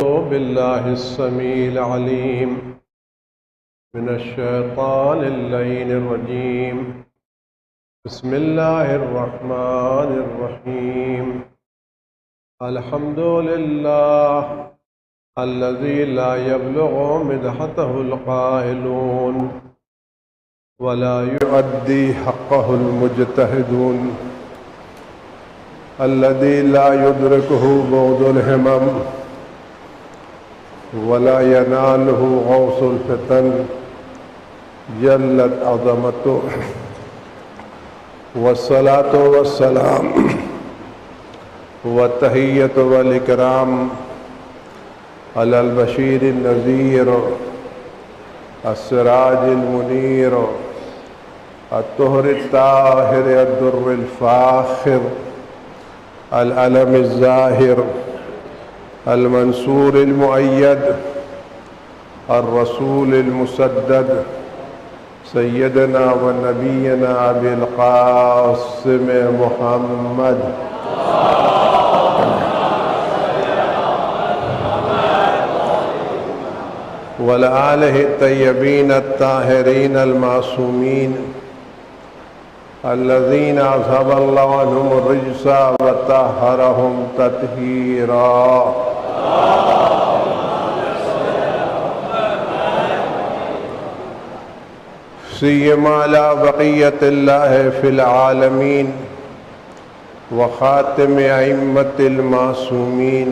بالله السميع العليم من الشيطان اللعين الرجيم. بسم الله الرحمن الرحيم. الحمد لله الذي لا يبلغ مدحته القائلون ولا يؤدي حقه المجتهدون، الذي لا يدركه بعد الهمم ولا يناله غوث الفتن، جلت عظمته. والصلاة والسلام والتحية والإكرام على البشير النذير السراج المنير الطهر الطاهر الدر الفاخر العلم الزاهر المنصور المؤيد الرسول المسدد سيدنا ونبينا أبي القاسم محمد وآله الطيبين الطاهرين المعصومين الذين أذهب الله عنهم الرجس وطهرهم تطهيرا. سيما على بقية الله في العالمين وخاتم أئمة المعصومين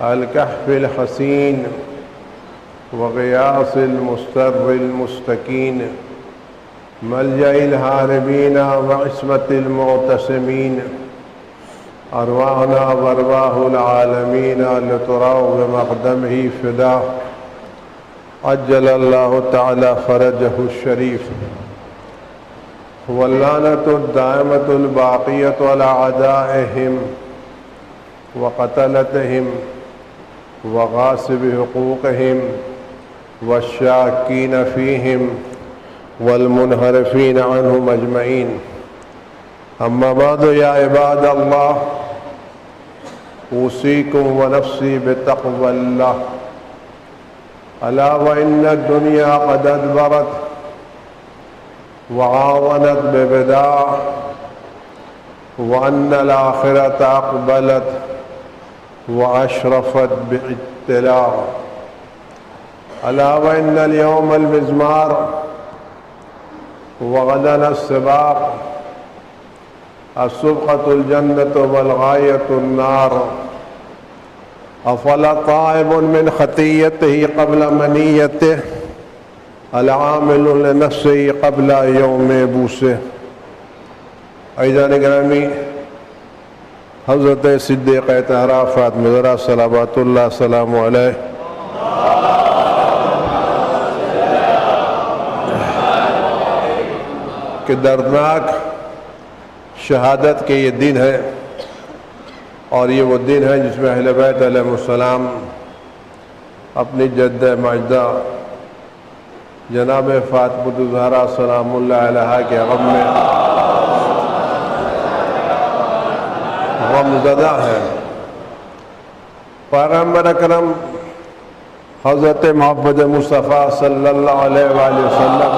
الكهف الحسين وغياث المستر المستكين ملجأ الهاربين وعصمة المعتصمين، أرواحنا وأرواح العالمين لتراه بمقدمه فداه، عجل الله تعالى فرجه الشريف. واللعنة الدائمة الباقية على أعدائهم وقتلتهم وغاصب حقوقهم والشاكين فيهم والمنحرفين عنهم أجمعين. أما بعد، يا عباد الله، أوصيكم ونفسي بتقوى الله. ألا وإن الدنيا قد أدبرت وعاونت ببداع، وأن الآخرة أقبلت وأشرفت باطلاع. ألا وإن اليوم المزمار وغدا السباق، السبقة الجنة والغاية النار. أفلا طائب من خطيته قبل منيته، العامل لنفسه قبل يوم بوسه. عزیزان گرامی، حضرت صدیقہ طاہرہ فاطمہ زہرا صلوات اللہ السلام علیہ کہ دردناک شہادت کے یہ دن ہے، اور یہ وہ دن ہے جس میں اہل بیت علیہ السلام اپنی جد ماجدہ جناب فاطمہ الزہرا سلام اللہ علیہا کے غم میں غم زدہ ہے. پیغمبر اکرم حضرت محمد مصطفیٰ صلی اللہ علیہ وآلہ وسلم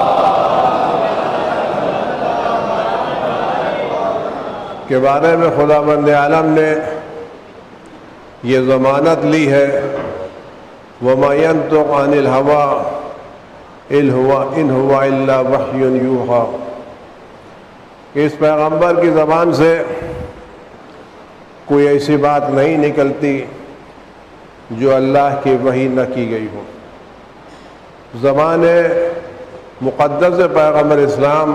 کے بارے میں خداوند عالم نے یہ ضمانت لی ہے، وَمَا يَنطِقُ عَنِ الْهَوَىٰ إِنْ هُوَ إِلَّا وَحْيٌ يُوحَىٰ کہ اس پیغمبر کی زبان سے کوئی ایسی بات نہیں نکلتی جو اللہ کی وحی نہ کی گئی ہو. زبان مقدس پیغمبر اسلام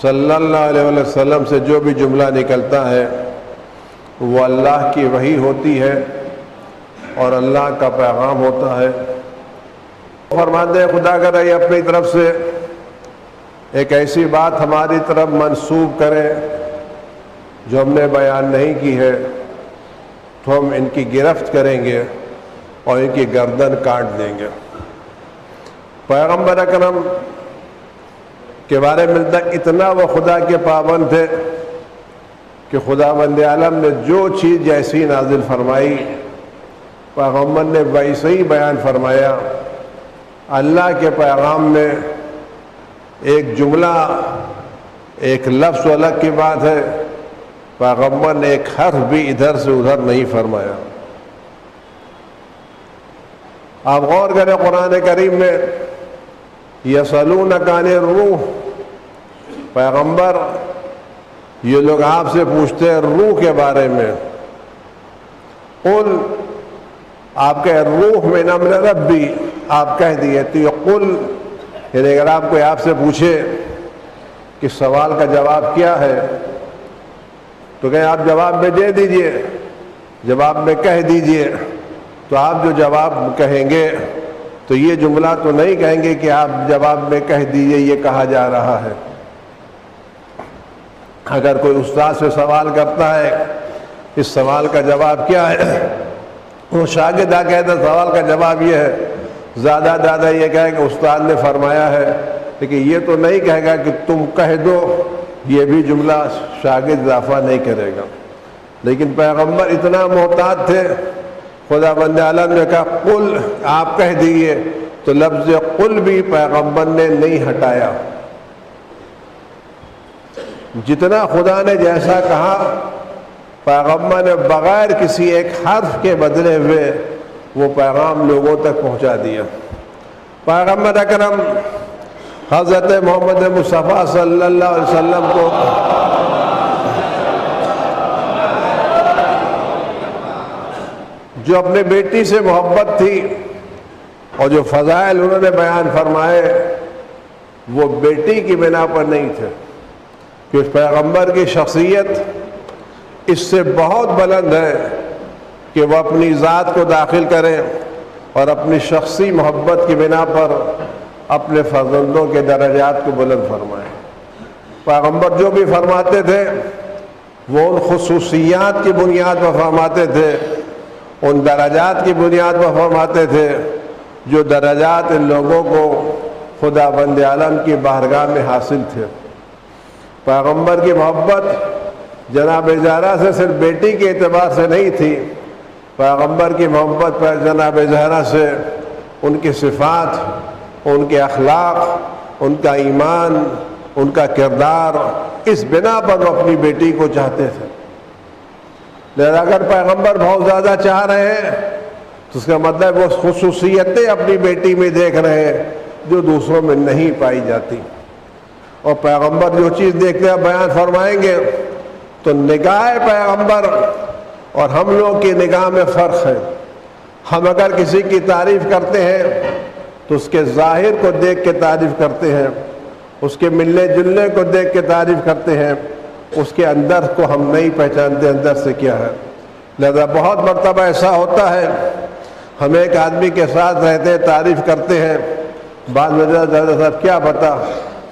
صلی اللہ علیہ وسلم سے جو بھی جملہ نکلتا ہے وہ اللہ کی وحی ہوتی ہے اور اللہ کا پیغام ہوتا ہے. فرماتے ہیں خدا کرے یہ اپنی طرف سے ایک ایسی بات ہماری طرف منسوب کرے جو ہم نے بیان نہیں کی ہے تو ہم ان کی گرفت کریں گے اور ان کی گردن کاٹ دیں گے. پیغمبر اکرم کے بارے میں اتنا وہ خدا کے پابند تھے کہ خداوند عالم نے جو چیز جیسی نازل فرمائی پیغمبر نے ویسے ہی بیان فرمایا۔ اللہ کے پیغام میں ایک جملہ، ایک لفظ الگ کی بات ہے، پیغمبر نے ایک حرف بھی ادھر سے ادھر نہیں فرمایا۔ آپ غور کریں قرآن کریم میں، یسألونک عن الروح، پیغمبر یہ لوگ آپ سے پوچھتے ہیں روح کے بارے میں، قل، آپ کہہ روح من امر ربی، آپ کہہ دیے تو یہ قل، یعنی اگر آپ کوئی آپ سے پوچھے کہ سوال کا جواب کیا ہے تو کہیں آپ جواب میں دے دیجئے، جواب میں کہہ دیجئے۔ تو آپ جو جواب کہیں گے تو یہ جملہ تو نہیں کہیں گے کہ آپ جواب میں کہہ دیجئے یہ کہا جا رہا ہے۔ اگر کوئی استاد سے سوال کرتا ہے اس سوال کا جواب کیا ہے، وہ شاگرد آ کہتا ہے سوال کا جواب یہ ہے، زیادہ زیادہ یہ کہے کہ استاد نے فرمایا ہے، لیکن یہ تو نہیں کہے گا کہ تم کہہ دو، یہ بھی جملہ شاگرد اضافہ نہیں کرے گا۔ لیکن پیغمبر اتنا محتاط تھے، خدا بند عالم نے کہا قل، آپ کہہ دیئے، تو لفظ قل بھی پیغمبر نے نہیں ہٹایا۔ جتنا خدا نے جیسا کہا پیغمبر نے بغیر کسی ایک حرف کے بدلے ہوئے وہ پیغام لوگوں تک پہنچا دیا۔ پیغمبر اکرم حضرت محمد مصطفیٰ صلی اللہ علیہ وسلم کو جو اپنے بیٹی سے محبت تھی اور جو فضائل انہوں نے بیان فرمائے وہ بیٹی کی بنا پر نہیں تھے، کہ اس پیغمبر کی شخصیت اس سے بہت بلند ہے کہ وہ اپنی ذات کو داخل کریں اور اپنی شخصی محبت کی بنا پر اپنے فرزندوں کے درجات کو بلند فرمائیں۔ پیغمبر جو بھی فرماتے تھے وہ ان خصوصیات کی بنیاد پر فرماتے تھے، ان درجات کی بنیاد پر فرماتے تھے جو درجات ان لوگوں کو خدا بند عالم کی بارگاہ میں حاصل تھے۔ پیغمبر کی محبت جناب زہرا سے صرف بیٹی کے اعتبار سے نہیں تھی، پیغمبر کی محبت پر جناب زہرا سے ان کی صفات، ان کے اخلاق، ان کا ایمان، ان کا کردار، اس بنا پر وہ اپنی بیٹی کو چاہتے تھے۔ لہذا اگر پیغمبر بہت زیادہ چاہ رہے ہیں تو اس کا مطلب وہ خصوصیتیں اپنی بیٹی میں دیکھ رہے ہیں جو دوسروں میں نہیں پائی جاتی، اور پیغمبر جو چیز دیکھتے ہیں بیان فرمائیں گے تو نگاہ پیغمبر اور ہم لوگ کی نگاہ میں فرق ہے۔ ہم اگر کسی کی تعریف کرتے ہیں تو اس کے ظاہر کو دیکھ کے تعریف کرتے ہیں، اس کے ملنے جلنے کو دیکھ کے تعریف کرتے ہیں، اس کے اندر کو ہم نہیں پہچانتے اندر سے کیا ہے۔ لہذا بہت مرتبہ ایسا ہوتا ہے ہم ایک آدمی کے ساتھ رہتے ہیں، تعریف کرتے ہیں، بعد میں صاحب کیا پتا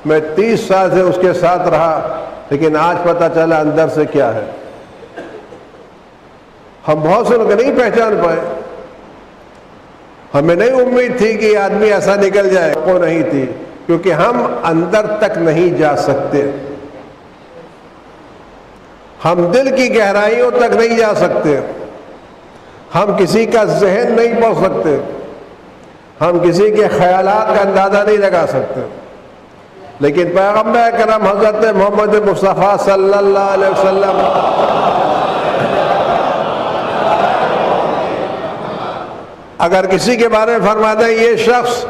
میں 30 سال سے اس کے ساتھ رہا لیکن آج پتہ چلا اندر سے کیا ہے۔ ہم بہت سے لوگ نہیں پہچان پائے، ہمیں نہیں امید تھی کہ یہ آدمی ایسا نکل جائے، وہ نہیں تھی، کیونکہ ہم اندر تک نہیں جا سکتے، ہم دل کی گہرائیوں تک نہیں جا سکتے، ہم کسی کا ذہن نہیں پڑھ سکتے، ہم کسی کے خیالات کا اندازہ نہیں لگا سکتے۔ لیکن پیغمبر اکرم حضرت محمد مصطفیٰ صلی اللہ علیہ وسلم اگر کسی کے بارے میں فرماتے ہیں یہ شخص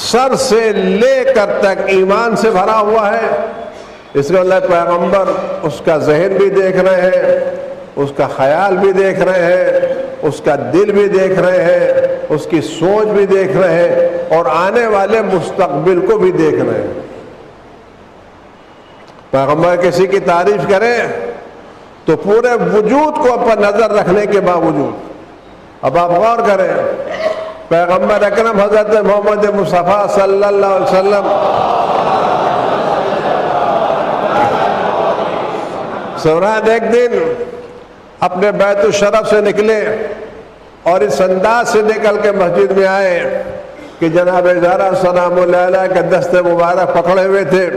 سر سے لے کر تک ایمان سے بھرا ہوا ہے، اس کا اللہ پیغمبر اس کا ذہن بھی دیکھ رہے ہیں، اس کا خیال بھی دیکھ رہے ہیں، اس کا دل بھی دیکھ رہے ہیں، اس کی سوچ بھی دیکھ رہے ہیں، اور آنے والے مستقبل کو بھی دیکھ رہے ہیں۔ پیغمبر کسی کی تعریف کریں تو پورے وجود کو پر نظر رکھنے کے باوجود، اب آپ غور کریں پیغمبر اکرم حضرت محمد مصطفیٰ صلی اللہ علیہ وسلم سوران ایک دن اپنے بیت الشرف سے نکلے اور اس انداز سے نکل کے مسجد میں آئے کہ جناب زہرا سلام اللہ علیہ کے دست مبارک پکڑے ہوئے تھے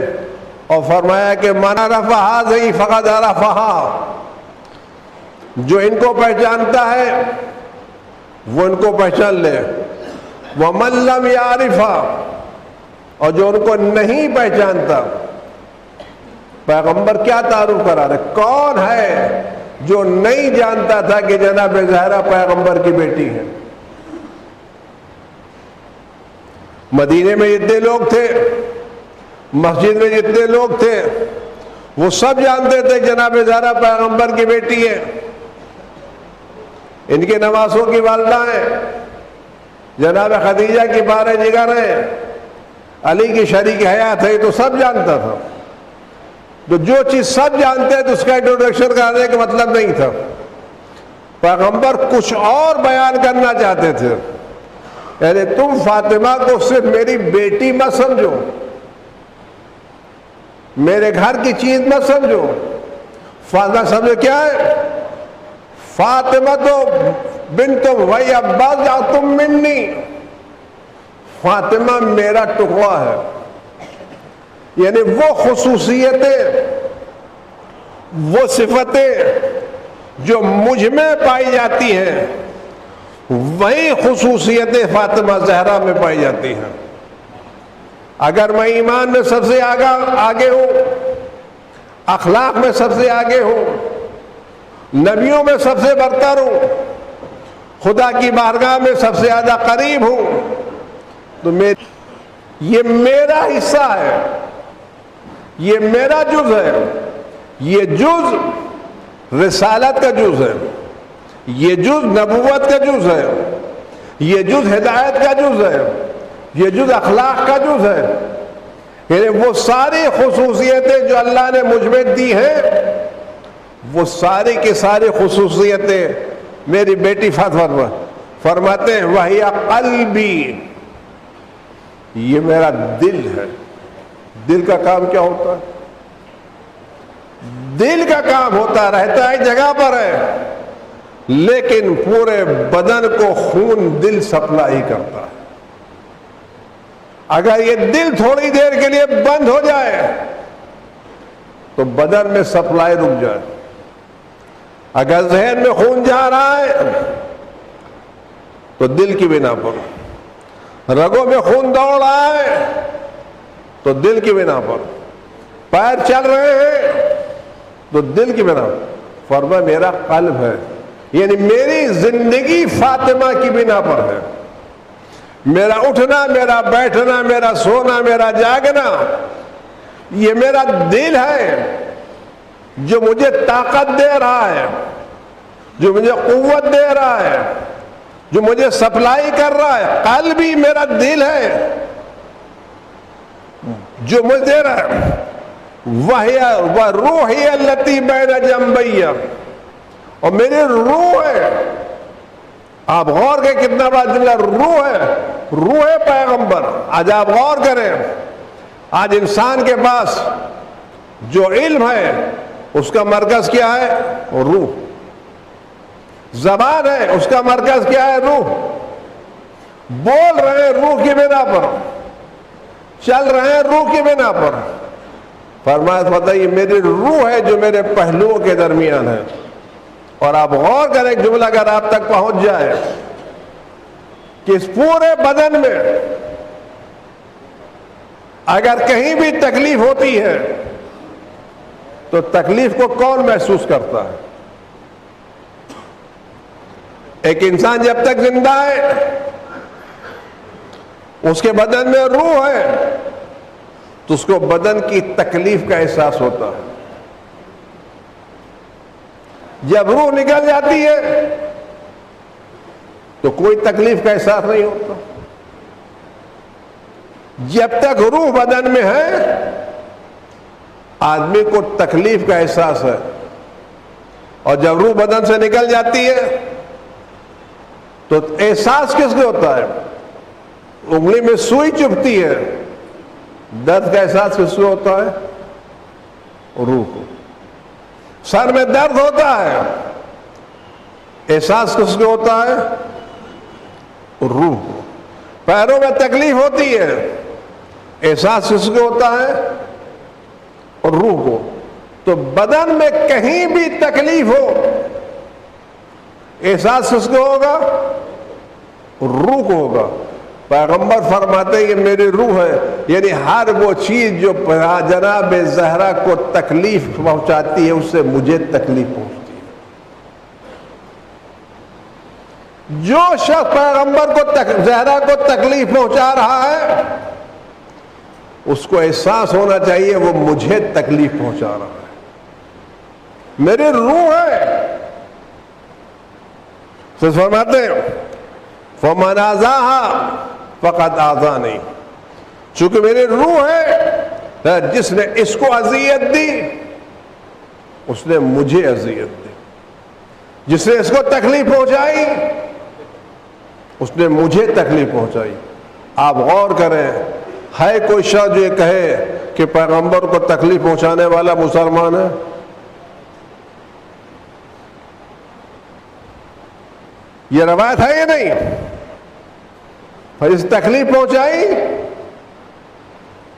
اور فرمایا کہ من عرف ھذہ فقد عرفھا، جو ان کو پہچانتا ہے وہ ان کو پہچان لے، وَمَن لَّمْ يَعْرِفْهَا، اور جو ان کو نہیں پہچانتا، پیغمبر کیا تعارف کرا رہے؟ کون ہے جو نہیں جانتا تھا کہ جناب زہرا پیغمبر کی بیٹی ہے؟ مدینے میں جتنے لوگ تھے، مسجد میں جتنے لوگ تھے، وہ سب جانتے تھے جناب زہرا پیغمبر کی بیٹی ہے۔ ان کے نواسوں کی والدہ ہیں، جناب خدیجہ کی بارہ جگر ہیں، علی کی شریک حیات ہے، تو سب جانتا تھا۔ تو جو چیز سب جانتے ہیں تو اس کا انٹروڈکشن کرنے کا مطلب نہیں تھا۔ پیغمبر کچھ اور بیان کرنا چاہتے تھے، یعنی تم فاطمہ کو صرف میری بیٹی مت سمجھو، میرے گھر کی چیز مت سمجھو۔ فاطمہ سمجھو کیا ہے؟ فاطمہ تو بنت وہی عباس تم منی، فاطمہ میرا ٹکڑا ہے، یعنی وہ خصوصیتیں، وہ صفتیں جو مجھ میں پائی جاتی ہیں، وہی خصوصیتیں فاطمہ زہرا میں پائی جاتی ہیں۔ اگر میں ایمان میں سب سے آگے ہوں، اخلاق میں سب سے آگے ہوں، نبیوں میں سب سے برتر ہوں، خدا کی بارگاہ میں سب سے زیادہ قریب ہوں، تو یہ میرا حصہ ہے، یہ میرا جز ہے، یہ جز رسالت کا جز ہے، یہ جز نبوت کا جز ہے، یہ جز ہدایت کا جز ہے، یہ جز اخلاق کا جز ہے۔ یعنی وہ ساری خصوصیتیں جو اللہ نے مجھ میں دی ہیں، وہ ساری کی ساری خصوصیتیں میری بیٹی فاطمہ فرماتے ہیں وہی قلبی، یہ میرا دل ہے۔ دل کا کام کیا ہوتا ہے؟ دل کا کام ہوتا رہتا ہے جگہ پر ہے، لیکن پورے بدن کو خون دل سپلائی کرتا ہے۔ اگر یہ دل تھوڑی دیر کے لیے بند ہو جائے تو بدن میں سپلائی رک جائے۔ اگر ذہن میں خون جا رہا ہے تو دل کی بنا پر، رگوں میں خون دوڑ رہا ہے تو دل کی بنا پر، پیر چل رہے ہیں تو دل کی بنا پر۔ فرمایا میرا قلب ہے، یعنی میری زندگی فاطمہ کی بنا پر ہے۔ میرا اٹھنا، میرا بیٹھنا، میرا سونا، میرا جاگنا، یہ میرا دل ہے جو مجھے طاقت دے رہا ہے، جو مجھے قوت دے رہا ہے، جو مجھے سپلائی کر رہا ہے۔ قلب ہی میرا دل ہے جو مجھے دے رہا ہے۔ وَرُوحِيَ الَّتِي بَيْنَ جَنبَيَّ، اور میری روح ہے۔ آپ غور کریں کتنا بڑا جملہ، روح ہے، روح پیغمبر۔ آج آپ غور کریں، آج انسان کے پاس جو علم ہے اس کا مرکز کیا ہے؟ روح۔ زبان ہے، اس کا مرکز کیا ہے؟ روح۔ بول رہے ہیں روح کی بنا پر، چل رہے ہیں روح کی بنا پر۔ فرمایا بتائیے میری روح ہے جو میرے پہلوؤں کے درمیان ہے۔ اور آپ غور کریں ایک جملہ اگر آپ تک پہنچ جائے کہ اس پورے بدن میں اگر کہیں بھی تکلیف ہوتی ہے تو تکلیف کو کون محسوس کرتا ہے؟ ایک انسان جب تک زندہ ہے اس کے بدن میں روح ہے تو اس کو بدن کی تکلیف کا احساس ہوتا ہے۔ جب روح نکل جاتی ہے تو کوئی تکلیف کا احساس نہیں ہوتا۔ جب تک روح بدن میں ہے آدمی کو تکلیف کا احساس ہے، اور جب روح بدن سے نکل جاتی ہے تو احساس کس کو ہوتا ہے؟ انگلی میں سوئی چبھتی ہے، درد کا احساس کس کو ہوتا ہے؟ روح کو۔ سر میں درد ہوتا ہے، احساس کس کو ہوتا ہے؟ روح کو۔ پیروں میں تکلیف ہوتی ہے، احساس کس کو ہوتا ہے؟ روح کو۔ تو بدن میں کہیں بھی تکلیف ہو احساس کس کو ہوگا؟ روح کو ہوگا. پیغمبر فرماتے ہیں یہ میری روح ہے، یعنی ہر وہ چیز جو جناب زہرا کو تکلیف پہنچاتی ہے اس سے مجھے تکلیف پہنچتی ہے. جو شخص پیغمبر کو زہرا کو تکلیف پہنچا رہا ہے اس کو احساس ہونا چاہیے وہ مجھے تکلیف پہنچا رہا ہے، میری روح ہے. تو فرماتے ہیں فَمَنْ آذَاهَا فقط آذانی، چونکہ میری روح ہے، جس نے اس کو اذیت دی اس نے مجھے اذیت دی، جس نے اس کو تکلیف پہنچائی اس نے مجھے تکلیف پہنچائی. آپ غور کریں، ہے کوئی شخص جو یہ کہے کہ پیغمبر کو تکلیف پہنچانے والا مسلمان ہے؟ یہ روایت ہے یا نہیں؟ پھر اس تکلیف پہنچائی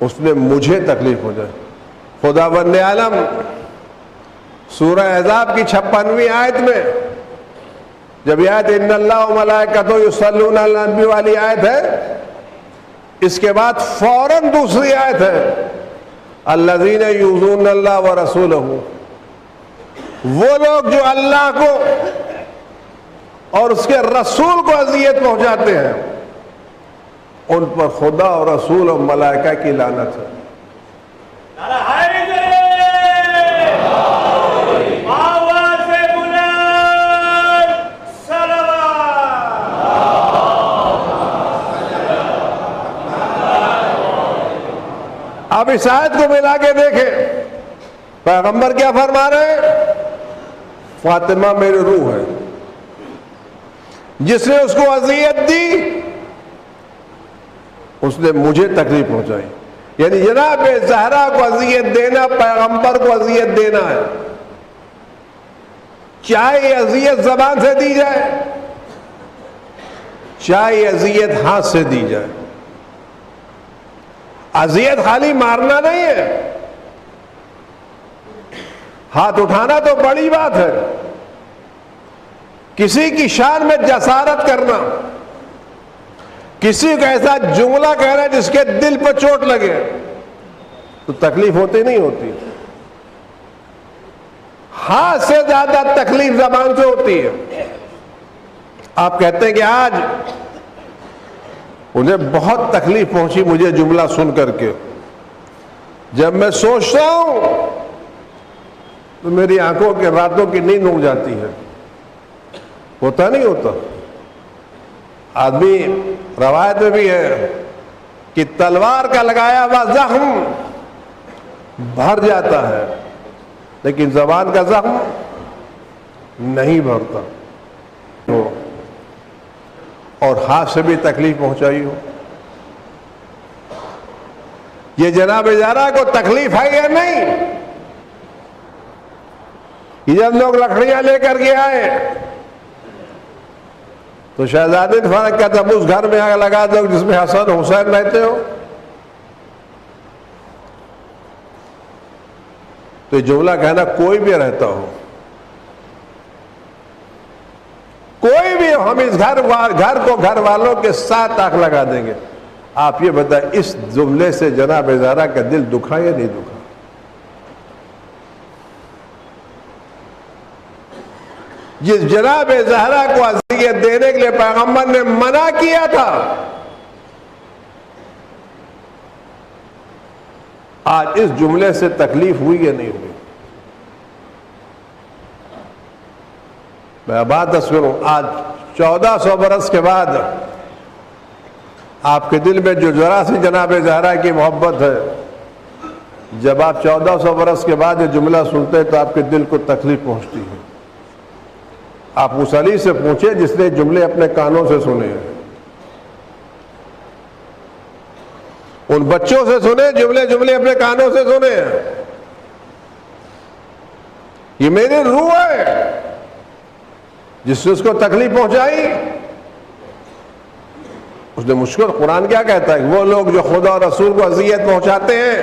اس نے مجھے تکلیف پہنچائی. خداوند عالم سورہ احزاب کی 56ویں آیت میں جب یہ آیت ان اللہ و ملائکتہ یصلون علی النبی والی آیت ہے، اس کے بعد فوراً دوسری آیت ہے الذین یؤذون اللہ ورسولہ، وہ لوگ جو اللہ کو اور اس کے رسول کو اذیت پہنچاتے ہیں ان پر خدا اور رسول اور ملائکہ کی لعنت ہے. اب اس آیت کو ملا کے دیکھیں، پیغمبر کیا فرما رہے ہیں؟ فاطمہ میری روح ہے، جس نے اس کو اذیت دی اس نے مجھے تکلیف پہنچائی. یعنی جناب زہرا کو اذیت دینا پیغمبر کو اذیت دینا ہے، چاہے یہ اذیت زبان سے دی جائے چاہے یہ اذیت ہاتھ سے دی جائے. اذیت خالی مارنا نہیں ہے، ہاتھ اٹھانا تو بڑی بات ہے، کسی کی شان میں جسارت کرنا، کسی کو ایسا جملہ کہنا جس کے دل پہ چوٹ لگے تو تکلیف ہوتی نہیں ہوتی. ہاتھ سے زیادہ تکلیف زبان سے ہوتی ہے. آپ کہتے ہیں کہ آج انہیں بہت تکلیف پہنچی مجھے جملہ سن کر کے، جب میں سوچتا ہوں تو میری آنکھوں کے راتوں کی نیند اڑ جاتی ہے. ہوتا نہیں ہوتا؟ آدمی روایت میں بھی ہے کہ تلوار کا لگایا ہوا زخم بھر جاتا ہے لیکن زبان کا زخم نہیں بھرتا. اور ہاتھ سے بھی تکلیف پہنچائی ہو. یہ جناب زہرا کو تکلیف ہے یا نہیں؟ یہ جب لوگ لکڑیاں لے کر کے آئے تو شہزادی نے فرق کیا تھا اس گھر میں آگ لگا دو جس میں حسن حسین رہتے ہو. تو یہ جملہ کہنا کوئی بھی رہتا ہو، کوئی بھی ہم اس گھر کو گھر والوں کے ساتھ آگ لگا دیں گے. آپ یہ بتائیں اس جملے سے جناب زہرا کا دل دکھا یا نہیں دکھا؟ جس جناب زہرا کو اذیت دینے کے لیے پیغمبر نے منع کیا تھا، آج اس جملے سے تکلیف ہوئی یا نہیں ہوئی؟ میں بات تصویروں آج 1400 برس کے بعد آپ کے دل میں جو ذرا سی جناب زہرا کی محبت ہے، جب آپ 1400 برس کے بعد یہ جملہ سنتے ہیں تو آپ کے دل کو تکلیف پہنچتی ہے. آپ اس علی سے پوچھیں جس نے جملے اپنے کانوں سے سنے ہیں، ان بچوں سے سنے جملے اپنے کانوں سے سنے ہیں. یہ میری روح ہے جس نے اس کو تکلیف پہنچائی. اس نے مشکل قرآن کیا کہتا ہے؟ وہ لوگ جو خدا اور رسول کو اذیت پہنچاتے ہیں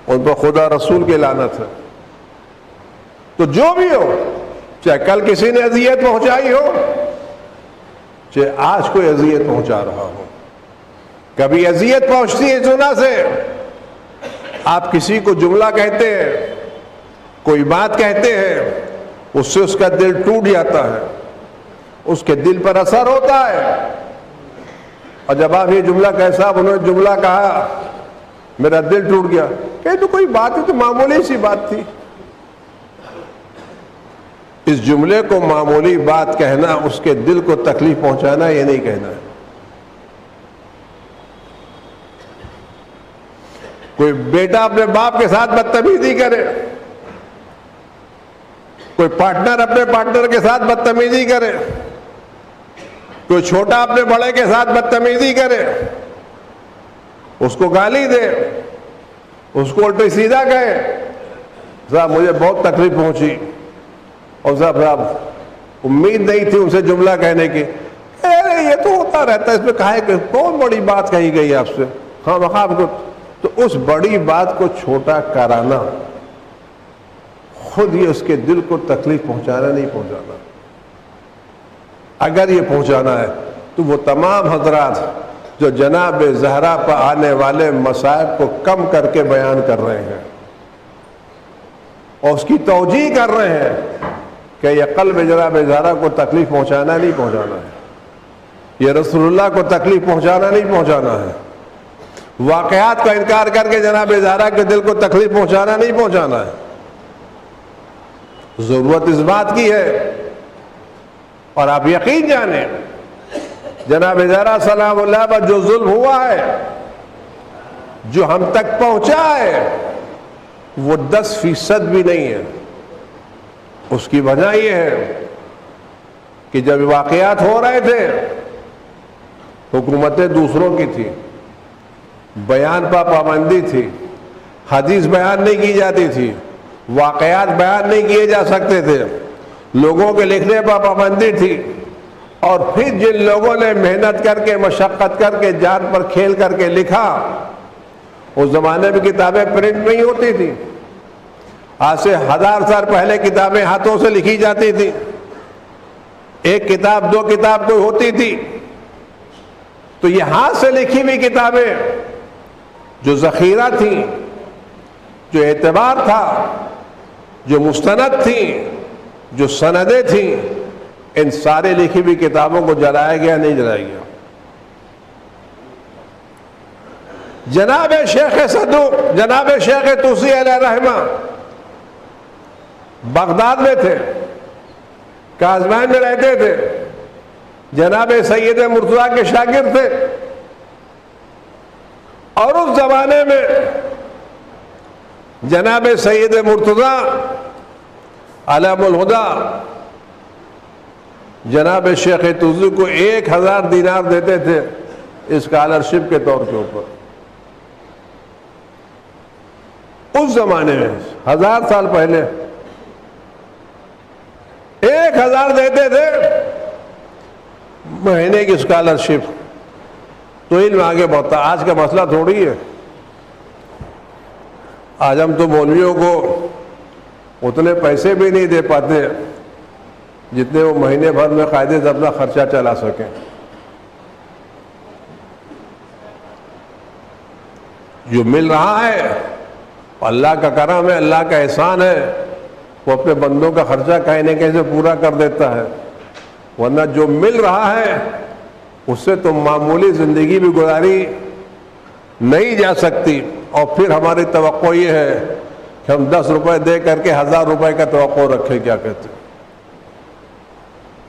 ان پر خدا رسول کی لعنت ہے. تو جو بھی ہو، چاہے کل کسی نے اذیت پہنچائی ہو چاہے آج کوئی اذیت پہنچا رہا ہو. کبھی اذیت پہنچتی ہے سنا سے، آپ کسی کو جملہ کہتے ہیں، کوئی بات کہتے ہیں، اس سے اس کا دل ٹوٹ جاتا ہے، اس کے دل پر اثر ہوتا ہے. اور جب آپ یہ جملہ کیسا انہوں نے جملہ کہا میرا دل ٹوٹ گیا، کہ تو کوئی بات ہے، تو معمولی سی بات تھی. اس جملے کو معمولی بات کہنا اس کے دل کو تکلیف پہنچانا یہ نہیں کہنا ہے. کوئی بیٹا اپنے باپ کے ساتھ بدتمیزی کرے، کوئی پارٹنر اپنے پارٹنر کے ساتھ بدتمیزی کرے، کوئی چھوٹا اپنے بڑے کے ساتھ بدتمیزی کرے، اس کو گالی دے، اس کو الٹی سیدھا کہے، صاحب مجھے بہت تکلیف پہنچی، اور صاحب امید نہیں تھی ان سے جملہ کہنے کی، ارے یہ تو ہوتا رہتا ہے، اس میں کہا کہ بہت بڑی بات کہی گئی آپ سے، ہاں مخاب کو. تو اس بڑی بات کو چھوٹا کرانا خود ہی اس کے دل کو تکلیف پہنچانا نہیں پہنچانا. اگر یہ پہنچانا ہے تو وہ تمام حضرات جو جناب زہرا پر آنے والے مصائب کو کم کر کے بیان کر رہے ہیں اور اس کی توجیہ کر رہے ہیں کہ یہ قلب جناب زہرا کو تکلیف پہنچانا نہیں پہنچانا ہے، یہ رسول اللہ کو تکلیف پہنچانا نہیں پہنچانا ہے، واقعات کا انکار کر کے جناب زہرا کے دل کو تکلیف پہنچانا نہیں پہنچانا ہے. ضرورت اس بات کی ہے، اور آپ یقین جانیں جناب زہرا سلام اللہ پر جو ظلم ہوا ہے، جو ہم تک پہنچا ہے، وہ 10% بھی نہیں ہے. اس کی وجہ یہ ہے کہ جب واقعات ہو رہے تھے حکومتیں دوسروں کی تھی، بیان پر پابندی تھی، حدیث بیان نہیں کی جاتی تھی، واقعات بیان نہیں کیے جا سکتے تھے، لوگوں کے لکھنے پر پابندی تھی. اور پھر جن لوگوں نے محنت کر کے مشقت کر کے جان پر کھیل کر کے لکھا، اس زمانے میں کتابیں پرنٹ نہیں ہوتی تھی، آج سے 1000 سال پہلے کتابیں ہاتھوں سے لکھی جاتی تھی، ایک کتاب 2 کتاب کوئی ہوتی تھی. تو یہ ہاتھ سے لکھی ہوئی کتابیں جو ذخیرہ تھیں، جو اعتبار تھا، جو مستند تھیں، جو سندیں تھیں، ان سارے لکھی ہوئی کتابوں کو جلایا گیا نہیں جلایا گیا. جناب شیخ صدوق، جناب شیخ توسی علیہ رحمہ بغداد میں تھے، کاظمین میں رہتے تھے، جناب سید مرتضیٰ کے شاگرد تھے. اور اس زمانے میں جناب سید مرتضیٰ علم الہدیٰ جناب شیخ توسی کو 1000 دینار دیتے تھے اسکالرشپ کے طور کے اوپر. اس زمانے میں 1000 سال پہلے 1000 دیتے تھے مہینے کی اسکالرشپ. تو علم آگے بڑھتا. آج کا مسئلہ تھوڑی ہے، آج ہم تو مولویوں کو اتنے پیسے بھی نہیں دے پاتے جتنے وہ مہینے بھر میں قاعدے سے اپنا خرچہ چلا سکیں. جو مل رہا ہے اللہ کا کرم ہے، اللہ کا احسان ہے، وہ اپنے بندوں کا خرچہ کہیں نہ کہیں سے پورا کر دیتا ہے. ورنہ جو مل رہا ہے اس سے تو معمولی زندگی بھی گزاری نہیں جا سکتی. اور پھر ہماری توقع یہ ہے کہ ہم 10 روپے دے کر کے 1000 روپے کا توقع رکھیں. کیا کہتے ہیں؟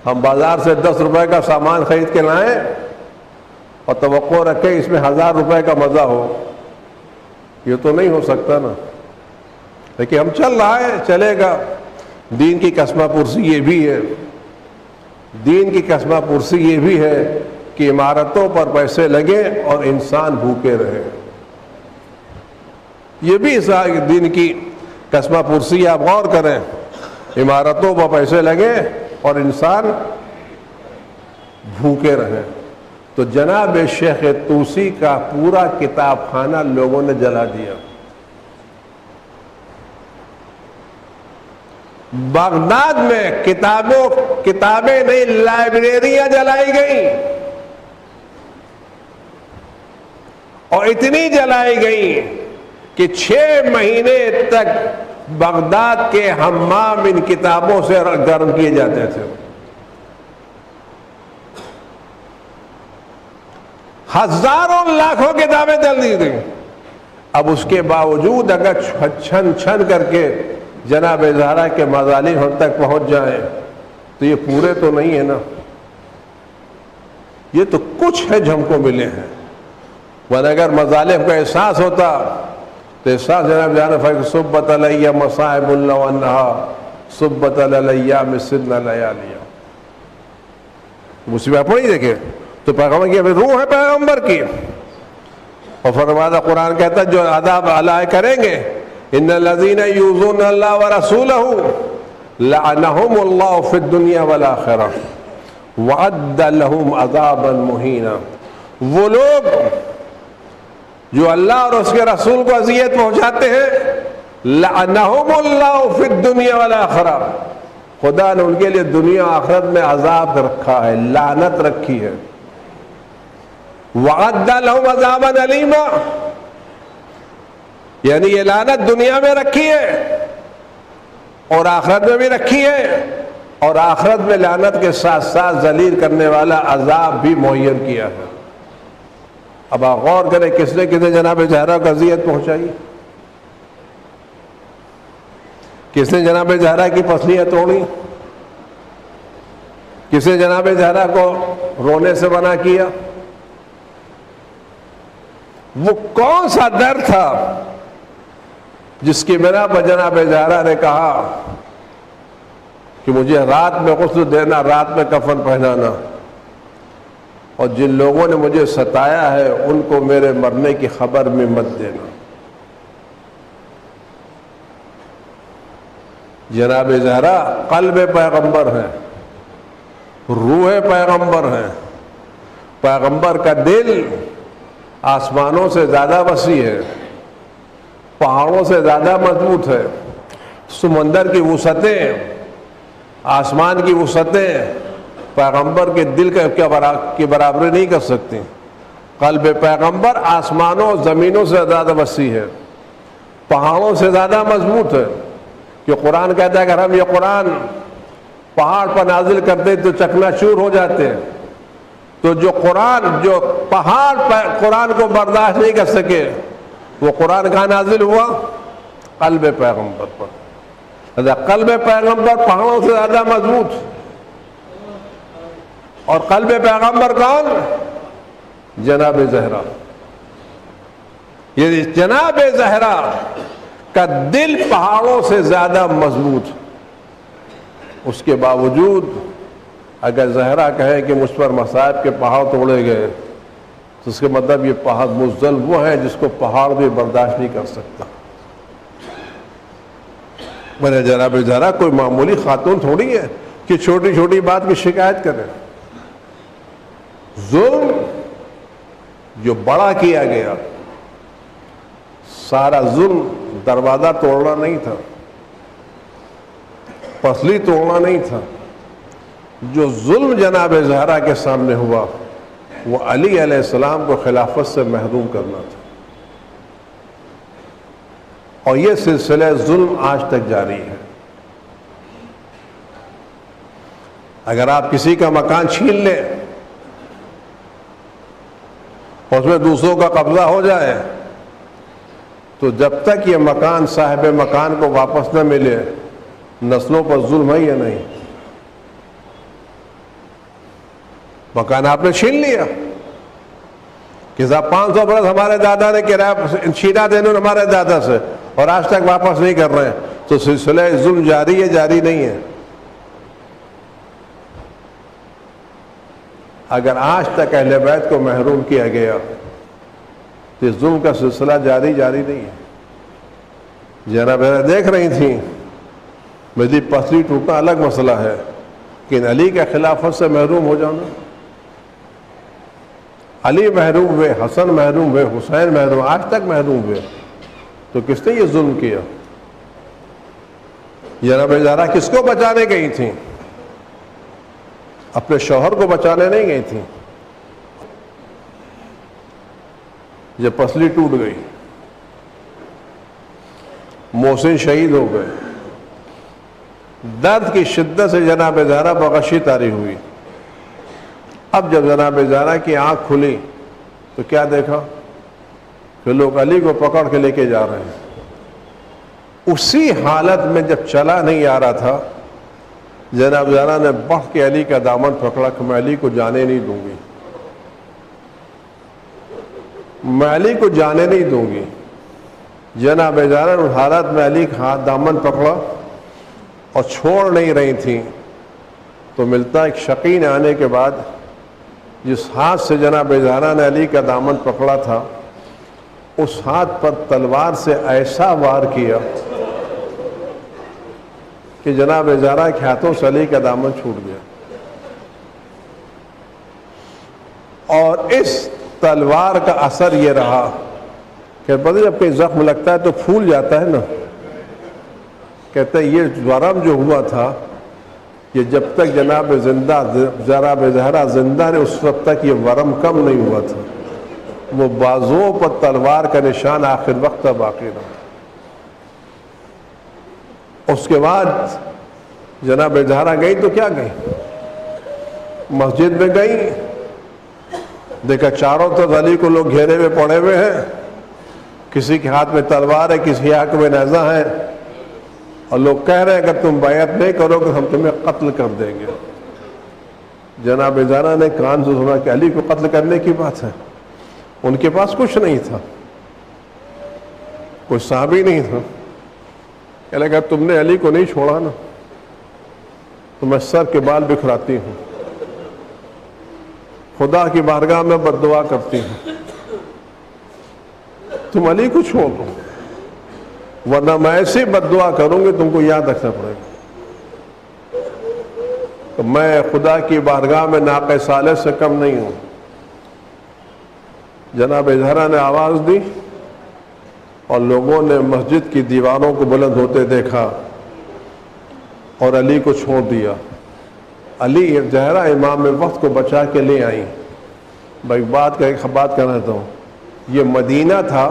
ہم بازار سے 10 روپے کا سامان خرید کے لائیں اور توقع رکھیں اس میں 1000 روپے کا مزہ ہو. یہ تو نہیں ہو سکتا نا. لیکن ہم چل رہا ہے، چلے گا. دین کی کسمہ پرسی یہ بھی ہے، دین کی کسمہ پرسی یہ بھی ہے کہ عمارتوں پر پیسے لگے اور انسان بھوکے رہے. یہ بھی دین کی کسمہ پرسی. آپ غور کریں، عمارتوں پر پیسے لگے اور انسان بھوکے رہے. تو جناب شیخ توسی کا پورا کتاب خانہ لوگوں نے جلا دیا. بغداد میں کتابیں نہیں، لائبریریاں جلائی گئیں، اور اتنی جلائی گئیں کہ 6 مہینے تک بغداد کے حمام ان کتابوں سے گرم کیے جاتے تھے. ہزاروں لاکھوں کتابیں جل دی تھیں. اب اس کے باوجود اگر چھن چھن کر کے جناب زہرا کے مظالم ہم تک پہنچ جائیں تو یہ پورے تو نہیں ہے نا، یہ تو کچھ ہے جو ہم کو ملے ہیں. ورنہ اگر مظالم کا احساس ہوتا تو احساس جناب زہرا صبت علیہ مصائب اللہ عنہا صبت علیہ مسن لیالیہ. مصیبت پڑھی دیکھے تو پیغمبر کی روح ہے پیغمبر کی، اور فرمایا قرآن کہتا ہے جو عذاب علیہ کریں گے ان الذین یؤذون اللہ ورسولہ لعنہم اللہ فی الدنیا والآخرہ وعد لہم عذابا مہینا. وہ لوگ جو اللہ اور اس کے رسول کو اذیت پہنچاتے ہیں، لعنہم اللہ فی الدنیا والآخرہ، خدا نے ان کے لیے دنیا آخرت میں عذاب رکھا ہے، لعنت رکھی ہے. وعد لہم عذابا علیما، یعنی یہ لعنت دنیا میں رکھی ہے اور آخرت میں بھی رکھی ہے، اور آخرت میں لعنت کے ساتھ ساتھ ذلیل کرنے والا عذاب بھی معین کیا ہے. اب آپ غور کریں کس نے جناب زہرا کو اذیت پہنچائی، کس نے جناب زہرا کی پسلیاں توڑی، کس نے جناب زہرا کو رونے سے منع کیا. وہ کون سا در تھا جس کی بنا پر جناب زہرا نے کہا کہ مجھے رات میں غسل دینا، رات میں کفن پہنانا، اور جن لوگوں نے مجھے ستایا ہے ان کو میرے مرنے کی خبر میں مت دینا. جناب زہرا قلب پیغمبر ہیں، روح پیغمبر ہیں. پیغمبر کا دل آسمانوں سے زیادہ وسیع ہے، پہاڑوں سے زیادہ مضبوط ہے. سمندر کی وسعتیں، آسمان کی وسعتیں پیغمبر کے دل کی برابری نہیں کر سکتی. قلب پیغمبر آسمانوں زمینوں سے زیادہ وسیع ہے، پہاڑوں سے زیادہ مضبوط ہے. کہ قرآن کہتا ہے اگر ہم یہ قرآن پہاڑ پر نازل کرتے تو چکنا چور ہو جاتے. تو جو پہاڑ پر قرآن کو برداشت نہیں کر سکے، وہ قرآن کہاں نازل ہوا؟ قلب پیغمبر پر. قلب پیغمبر پہاڑوں سے زیادہ مضبوط. اور قلب پیغمبر کون؟ جناب زہرا. یہ جناب زہرا کا دل پہاڑوں سے زیادہ مضبوط. اس کے باوجود اگر زہرا کہے کہ مجھ پر مصائب کے پہاڑ توڑے گئے تو اس کے مطلب یہ پہاڑ مزدل وہ ہے جس کو پہاڑ بھی برداشت نہیں کر سکتا. میرے جناب زہرا کوئی معمولی خاتون تھوڑی ہے کہ چھوٹی چھوٹی بات کی شکایت کرے. ظلم جو بڑا کیا گیا، سارا ظلم دروازہ توڑنا نہیں تھا، پسلی توڑنا نہیں تھا. جو ظلم جناب زہرا کے سامنے ہوا وہ علی علیہ السلام کو خلافت سے محروم کرنا تھا. اور یہ سلسلہ ظلم آج تک جاری ہے. اگر آپ کسی کا مکان چھین لیں اور اس میں دوسروں کا قبضہ ہو جائے تو جب تک یہ مکان صاحب مکان کو واپس نہ ملے، نسلوں پر ظلم ہے یا نہیں؟ مکان آپ نے چھین لیا کہ صاحب 500 برس ہمارے دادا نے کرایہ چھینا تھا انہوں نے ہمارے دادا سے اور آج تک واپس نہیں کر رہے ہیں، تو سلسلہ ظلم جاری ہے جاری نہیں ہے؟ اگر آج تک اہل بیت کو محروم کیا گیا تو اس ظلم کا سلسلہ جاری نہیں ہے. جناب دیکھ رہی تھیں میری پسلی ٹوٹنا الگ مسئلہ ہے، لیکن علی کے خلافت سے محروم ہو جانا، علی محروم ہوئے، حسن محروم ہوئے، حسین محروم، آج تک محروم ہوئے، تو کس نے یہ ظلم کیا؟ جناب زہرا کس کو بچانے گئی تھیں؟ اپنے شوہر کو بچانے نہیں گئی تھیں. جب پسلی ٹوٹ گئی، محسن شہید ہو گئے، درد کی شدت سے جناب زہرا پر غشی طاری ہوئی. اب جب جناب زہرا کی آنکھ کھلی تو کیا دیکھا کہ لوگ علی کو پکڑ کے لے کے جا رہے ہیں. اسی حالت میں جب چلا نہیں آ رہا تھا، جناب زہرا نے بڑھ کے علی کا دامن پکڑا کہ میں علی کو جانے نہیں دوں گی، میں علی کو جانے نہیں دوں گی. جناب زہرا نے حالت میں علی کا دامن پکڑا اور چھوڑ نہیں رہی تھیں. تو ملتا ایک شقی آنے کے بعد جس ہاتھ سے جناب زہرا نے علی کا دامن پکڑا تھا، اس ہاتھ پر تلوار سے ایسا وار کیا کہ جناب زہرا کے ہاتھوں سے علی کا دامن چھوٹ گیا. اور اس تلوار کا اثر یہ رہا کہ پتہ جب کوئی زخم لگتا ہے تو پھول جاتا ہے نا. کہتے ہیں یہ ورم جو ہوا تھا، یہ جب تک جناب زہرا زندہ رہے اس وقت تک یہ ورم کم نہیں ہوا تھا. وہ بازوؤں پر تلوار کا نشان آخر وقت تک باقی رہا. اس کے بعد جناب زہرا گئی تو کیا گئی؟ مسجد میں گئی، دیکھا چاروں طرف علی کو لوگ گھیرے ہوئے پڑے ہوئے ہیں، کسی کے ہاتھ میں تلوار ہے، کسی کے ہاتھ میں نیزہ ہے، اور لوگ کہہ رہے ہیں اگر تم بیعت نہیں کرو گے ہم تمہیں قتل کر دیں گے. جناب زہرا نے کان سے سنا کہ علی کو قتل کرنے کی بات ہے. ان کے پاس کچھ نہیں تھا، کوئی صحابی نہیں تھا. کہ اگر تم نے علی کو نہیں چھوڑا نا تو میں سر کے بال بکھراتی ہوں، خدا کی بارگاہ میں بد دعا کرتی ہوں تم علی کو چھوڑ دو، ورنہ میں ایسی بد دعا کروں گی تم کو یاد رکھنا پڑے گا. تو میں خدا کی بارگاہ میں ناقہ صالح سے کم نہیں ہوں. جناب زہرا نے آواز دی اور لوگوں نے مسجد کی دیواروں کو بلند ہوتے دیکھا اور علی کو چھوڑ دیا. علی زہرا امام وقت کو بچا کے لے آئیں. بھائی بات کرنا چاہتا ہوں، یہ مدینہ تھا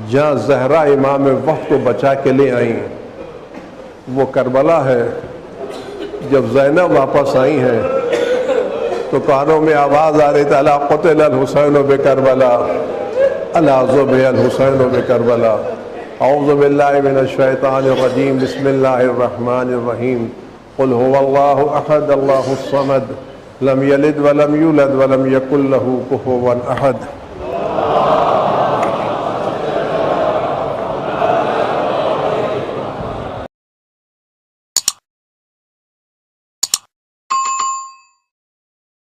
جہاں زہرا امام وقت کو بچا کے لے آئیں. وہ کربلا ہے. جب زینب واپس آئی ہیں تو کانوں میں آواز آ رہی تھی الا قتل الحسین بکربلا، الا ذبح الحسین بکربلا. اعوذ باللہ من الشیطان الرجیم، بسم اللہ الرحمن الرحیم. قل هو اللہ احد اللہ الصمد لم یلد ولم یولد ولم یکن له کفوا احد.